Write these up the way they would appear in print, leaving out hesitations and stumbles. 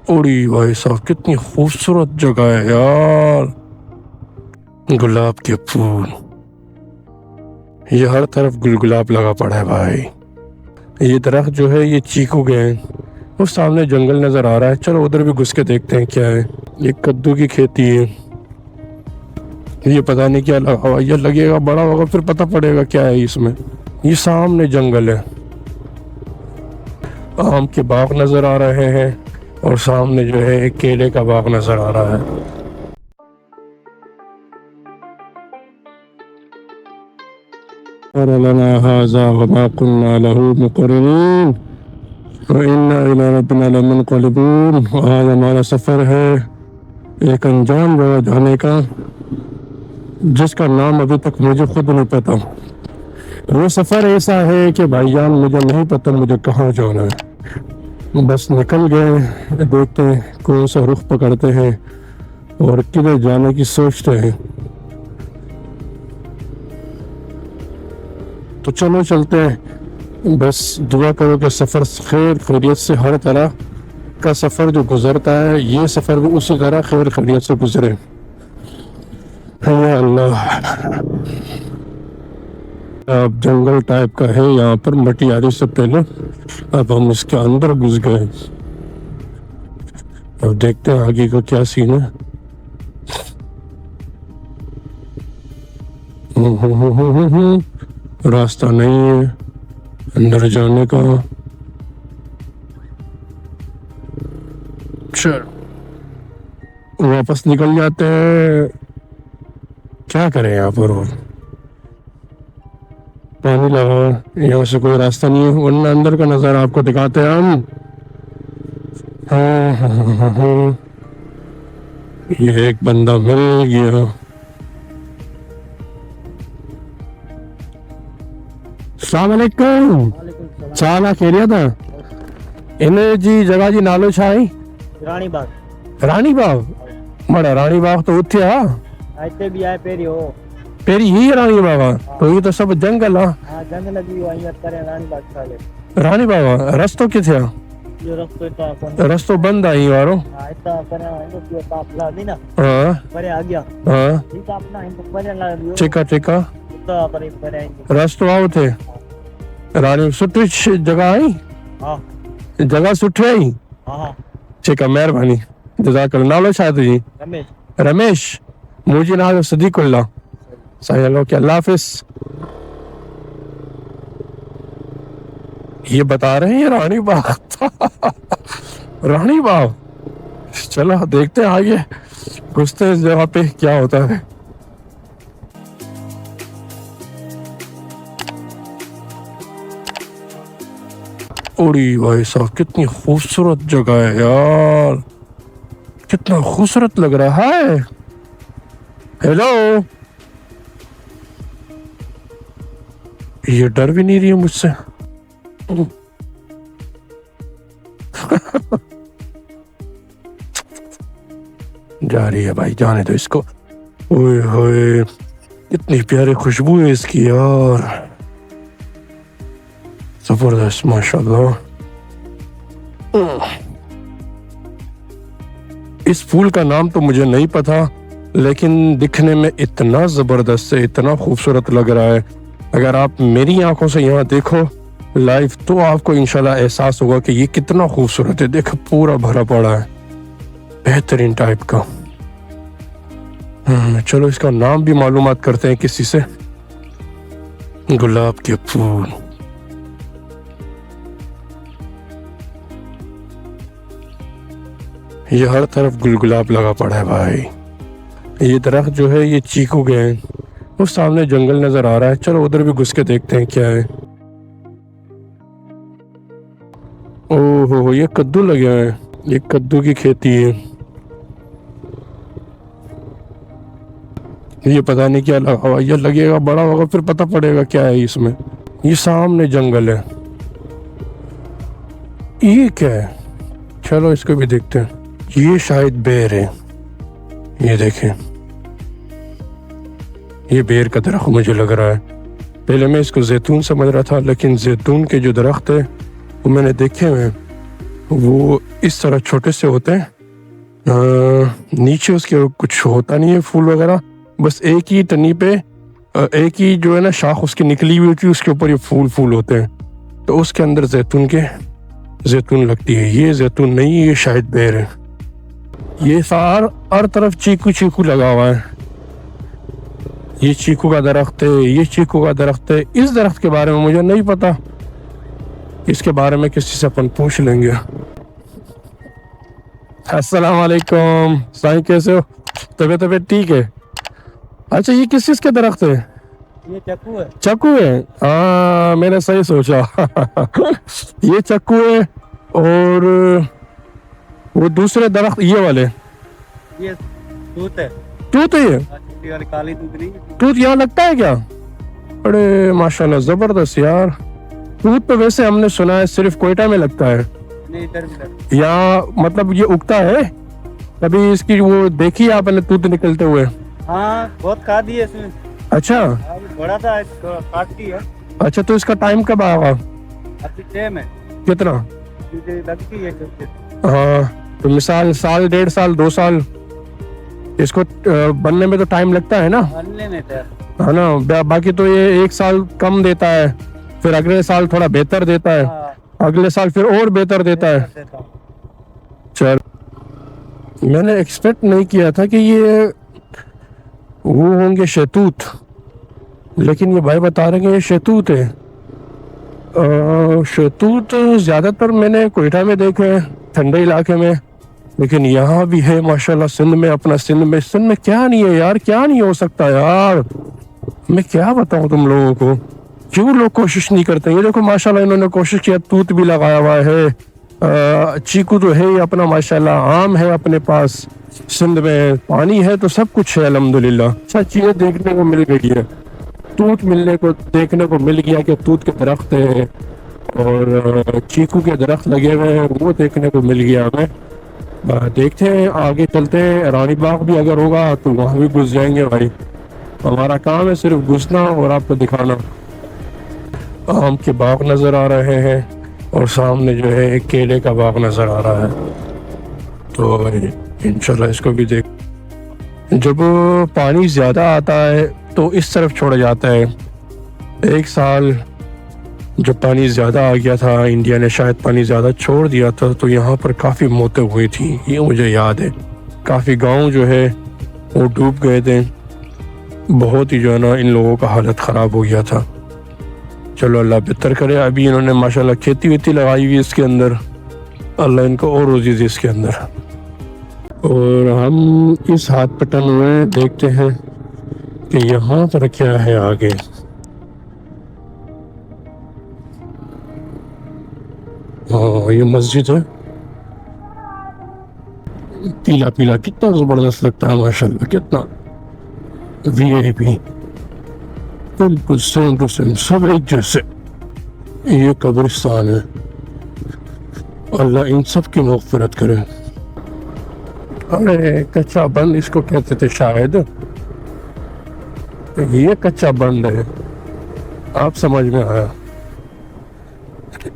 उड़ी भाई साहब, कितनी खूबसूरत जगह है यार। गुलाब के फूल, ये हर तरफ गुलाब लगा पड़ा है भाई। ये दरख्त जो है ये चीकू के हैं। उस सामने जंगल नजर आ रहा है, चलो उधर भी घुस के देखते हैं क्या है। ये कद्दू की खेती है, ये पता नहीं क्या लगा हुआ, ये लगेगा बड़ा होगा फिर पता पड़ेगा क्या है इसमें। ये सामने जंगल है, आम के बाग नजर आ रहे हैं और सामने जो है एक केले का बाग नजर आ रहा है। आज हमारा सफर है एक अनजान जगह जाने का, जिसका नाम अभी तक मुझे खुद नहीं पता। वो सफर ऐसा है कि भाईजान मुझे नहीं पता मुझे कहाँ जाना है। बस निकल गए, देखते हैं कौन सा रुख पकड़ते हैं और किधर जाने की सोचते हैं। तो चलो चलते हैं। बस दुआ करो कि सफ़र खैर खैरियत से, हर तरह का सफ़र जो गुजरता है ये सफ़र भी उसी तरह खैर खैरियत से गुजरे। या अल्लाह। अब जंगल टाइप का है यहाँ पर, मटियारी से पहले। अब हम इसके अंदर घुस गए, अब देखते हैं आगे का क्या सीन है। रास्ता नहीं है अंदर जाने का। चल वापस निकल जाते हैं, क्या करें यहाँ पर। और पानी लगा, यहाँ से कोई रास्ता नहीं है, वरना अंदर का नज़ारा आपको दिखाते हैं हम। हाँ। ये एक बंदा मिल गया। अस्सलाम वालेकुम। साला खैरियत है? इन्हें जी जगह जी नालो छा है? रानी बाग। रानी बाग? बड़ा रानी बाग तो उठे आ आते भी आए पेरी हो पेरी ही रानी बाग। तो ये तो सब जंगल है। हां जंगल भी आई करे रानी बाग साले। रानी बाग रस्तो किथे? जो रस्तो था कौन रस्तो बंद आई वारो। हां इतना करे इनको जो पापला दी ना। हां परे आ गया। हां ठीक अपना इनको परे ला दियो। ठीक तो परे रस्तो आओ थे। रानी सुठी जगह आई। हां जगह सुठी आई। हां ठीक है, मेहरबानी, जज़ाकल्लाह। नालो छा तुझी? रमेश। रमेश। मुझे नालो सदीकुल्लाह। सही लो के अल्लाह हाफिज। ये बता रहे हैं रानी बाग था। रानी बाग। चलो देखते हैं आगे, घुसते हैं इस जगह पे क्या होता है। उड़ी भाई साहब, कितनी खूबसूरत जगह है यार, कितना खूबसूरत लग रहा है। हेलो, ये डर भी नहीं रही है मुझसे। जा रही है भाई, जाने दो इसको। ओए होए, इतनी प्यारी खुशबू है इसकी यार, जबरदस्त माशाल्लाह। इस फूल का नाम तो मुझे नहीं पता, लेकिन दिखने में इतना जबरदस्त है, इतना खूबसूरत लग रहा है। अगर आप मेरी आंखों से यहाँ देखो लाइव तो आपको इंशाल्लाह एहसास होगा कि ये कितना खूबसूरत है। देखो पूरा भरा पड़ा है, बेहतरीन टाइप का। चलो इसका नाम भी मालूमात करते हैं किसी से। गुलाब के फूल, ये हर तरफ गुलाब लगा पड़ा है भाई। ये दरख्त जो है ये चीकू के हैं। उस सामने जंगल नजर आ रहा है, चलो उधर भी घुस के देखते हैं क्या है। ओहो, ये कद्दू लगे हुए हैं, ये कद्दू की खेती है। ये पता नहीं क्या लगा हुआ, ये लगेगा बड़ा होगा फिर पता पड़ेगा क्या है इसमें। ये सामने जंगल है, ये क्या है? चलो इसको भी देखते हैं। ये शायद बेर है, ये देखें, ये बेर का दरख्त मुझे लग रहा है। पहले मैं इसको जैतून समझ रहा था, लेकिन जैतून के जो दरख्त है वो मैंने देखे हुए हैं, वो इस तरह छोटे से होते हैं। नीचे उसके कुछ होता नहीं है फूल वगैरह, बस एक ही टनी पे एक ही जो है ना शाख उसकी निकली हुई होती है, उसके ऊपर ये फूल होते हैं। तो उसके अंदर जैतून लगती है। ये जैतून नहीं, ये शायद बेर है। ये हर तरफ चीकू लगा हुआ है। ये चीकू का दरख्त है, ये चीकू का दरख्त है। इस दरख्त के बारे में मुझे नहीं पता, इसके बारे में किसी से अपन पूछ लेंगे। अस्सलाम वालेकुम साईं, कैसे हो? तबीयत ठीक है? अच्छा, ये किस चीज के दरख्त है? ये चक्कू है। चक्कू है? हाँ, मैंने सही सोचा। ये चक्कू है। और वो दूसरे दरख्त ये वाले, ये तूत है। तूत है? ये छोटी वाली काली तूत नहीं है? तूत यहाँ लगता है क्या? अरे माशाल्लाह, जबरदस्त यार। तूत तो वैसे हमने सुना है सिर्फ कोयटा में लगता है। नहीं, इधर भी लगता यहाँ मतलब ये उगता है? कभी इसकी वो देखी है आपने तूत निकलते हुए? है। हाँ, बहुत खा दिए इसमें। अच्छा अभी बड़ा था, इसको काटती है। अच्छा, तो इसका टाइम कब आएगा? अभी टाइम है, कितना? मुझे लगती है क्योंकि हाँ, तो मिसाल साल, 1.5 साल, 2 साल इसको बनने में तो टाइम लगता है ना, बनने में तो है ना? बाकी तो ये 1 साल कम देता है, फिर अगले साल थोड़ा बेहतर देता है, हाँ, अगले साल फिर और बेहतर देता है। देता हूँ। चल, मैंने एक्सपेक्ट नहीं किया था कि ये वो होंगे शहतूत, लेकिन ये भाई बता रहे हैं कि ये शहतूत है। शहतूत ज़्यादातर मैंने कोयटा में देखे हैं, ठंडे इलाके में, लेकिन यहाँ भी है माशाल्लाह। सिंध में, अपना सिंध में क्या नहीं है यार? क्या नहीं हो सकता यार? मैं क्या बताऊँ तुम लोगों को, क्यों लोग कोशिश नहीं करते? ये देखो माशाल्लाह, इन्होंने कोशिश किया, तूत भी लगाया हुआ है, चीकू तो है ही अपना माशाल्लाह, आम है अपने पास, सिंध में पानी है, तो सब कुछ है अल्हम्दुलिल्लाह। अच्छा, चीज़ें देखने को मिल गई है, तूत देखने को मिल गया कि तूत के दरख्त है, और चीकू के दरख्त लगे हुए हैं, वो देखने को मिल गया हमें। देखते हैं, आगे चलते हैं। रानी बाग भी अगर होगा तो वहाँ भी घुस जाएंगे भाई। हमारा काम है सिर्फ घुसना और आपको दिखाना। आम के बाग नज़र आ रहे हैं और सामने जो है एक केले का बाग नज़र आ रहा है, तो इंशाल्लाह इसको भी देख। जब पानी ज़्यादा आता है तो इस तरफ छोड़ा जाता है। एक साल जब पानी ज़्यादा आ गया था, इंडिया ने शायद पानी ज़्यादा छोड़ दिया था, तो यहाँ पर काफ़ी मौतें हुई थी, ये मुझे याद है। काफ़ी गांव जो है वो डूब गए थे, बहुत ही जो है ना इन लोगों का हालत ख़राब हो गया था। चलो अल्लाह बेहतर करे। अभी इन्होंने माशाल्लाह खेती वेती लगाई हुई इसके अंदर, अल्लाह इनको और रोज़ी दे इसके अंदर। और हम इस हाथ पटन में देखते हैं कि यहाँ पर क्या है आगे। हाँ, ये मस्जिद है, पीला पीला, कितना जबरदस्त लगता है माशाल्लाह, कितना वीआईपी, बिल्कुल सेम टू सेम, सब एक जैसे। ये कब्रिस्तान है, अल्लाह इन सब की मग़फ़िरत करे। अरे कच्चा बंद इसको कहते थे शायद, ये कच्चा बंद है, आप समझ में आया।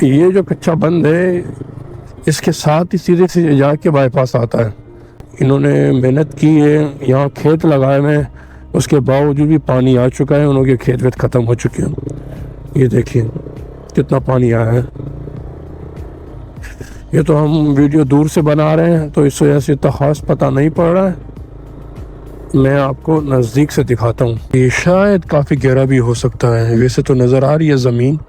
ये जो कच्चा बंद है, इसके साथ ही सीधे से जाके बाईपास आता है। इन्होंने मेहनत की है, यहाँ खेत लगाए हुए, उसके बावजूद भी पानी आ चुका है, उनके खेत वेत ख़त्म हो चुके हैं। ये देखिए कितना पानी आया है। ये तो हम वीडियो दूर से बना रहे हैं, तो इस वजह से इतना ख़ास पता नहीं पड़ रहा है। मैं आपको नज़दीक से दिखाता हूँ। ये शायद काफ़ी गहरा भी हो सकता है, वैसे तो नज़र आ रही है ज़मीन,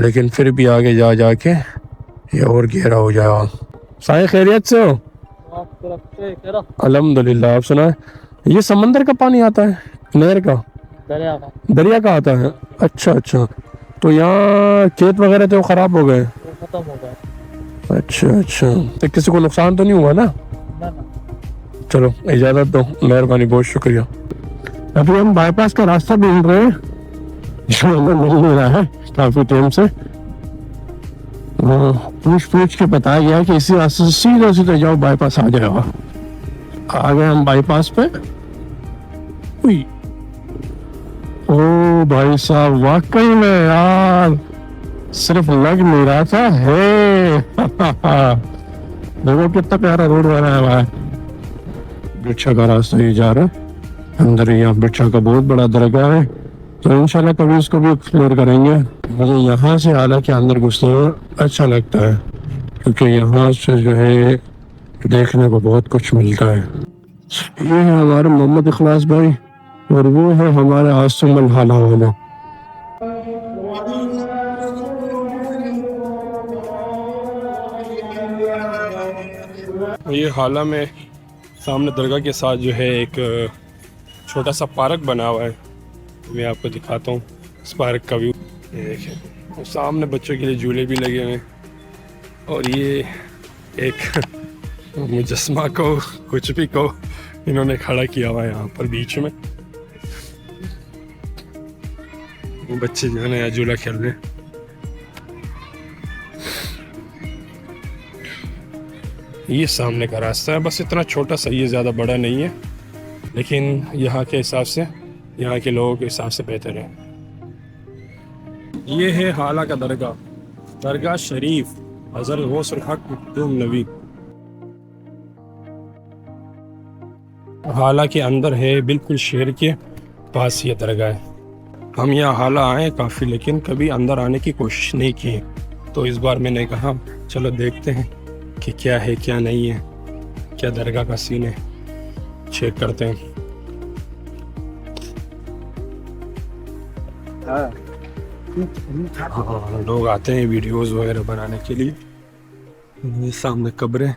लेकिन फिर भी आगे जा के ये और गहरा हो जाएगा। साईं खैरियत से हो? अल्हम्दुलिल्लाह। आप सुना है ये समंदर का पानी आता है, नहर का, दरिया का आता है? अच्छा अच्छा, तो यहाँ खेत वगैरह तो ख़राब हो गए? खत्म हो गए। अच्छा, तो किसी को नुकसान तो नहीं हुआ ना? चलो इजाज़त दो, मेहरबानी, बहुत शुक्रिया। अभी हम बाईपास का रास्ता ढूंढ रहे हैं, जो हमें मिल नहीं रहा है काफ़ी टाइम से। पूछ के बताया गया कि इसी रास्ते से सीधे जाओ, बाईपास आ जाएगा। आ गए हम बाईपास पे। ओ भाई साहब, वाकई में यार सिर्फ लग नहीं रहा था है। देखो कितना प्यारा रोड बना है भाई। वृक्षा का रास्ता ये जा रहा है अंदर। यहाँ वृक्षा का बहुत बड़ा दरगाह है, तो इंशाल्लाह कभी इसको भी एक्सप्लोर करेंगे। मुझे यहाँ से हालांकि अंदर घुसने में अच्छा लगता है, क्योंकि यहाँ से जो है देखने को बहुत कुछ मिलता है। ये है हमारे मोहम्मद इखलास भाई, और वो है हमारे आसिम अल हाला वाला। ये हाला में सामने दरगाह के साथ जो है एक छोटा सा पार्क बना हुआ है। मैं आपको दिखाता हूँ इस पार्क का व्यू। ये देखें, सामने बच्चों के लिए झूले भी लगे हुए हैं, और ये एक मुजस्मा को कुछ भी को इन्होंने खड़ा किया हुआ है यहाँ पर बीच में। बच्चे जो है ना झूला खेल रहे हैं। ये सामने का रास्ता है, बस इतना छोटा सा, ये ज़्यादा बड़ा नहीं है, लेकिन यहाँ के हिसाब से, यहाँ के लोगों के हिसाब से बेहतर है। ये है हाला का दरगाह, दरगाह शरीफ हज़रत गौसुल हक मखदूम नबी। हाला के अंदर है, बिल्कुल शहर के पास ये दरगाह है। हम यहाँ हाला आए काफ़ी, लेकिन कभी अंदर आने की कोशिश नहीं की, तो इस बार मैंने कहा चलो देखते हैं कि क्या है क्या नहीं है, क्या दरगाह का सीन है, चेक करते हैं। हाँ, लोग आते हैं वीडियोस वगैरह बनाने के लिए। ये सामने कब्रें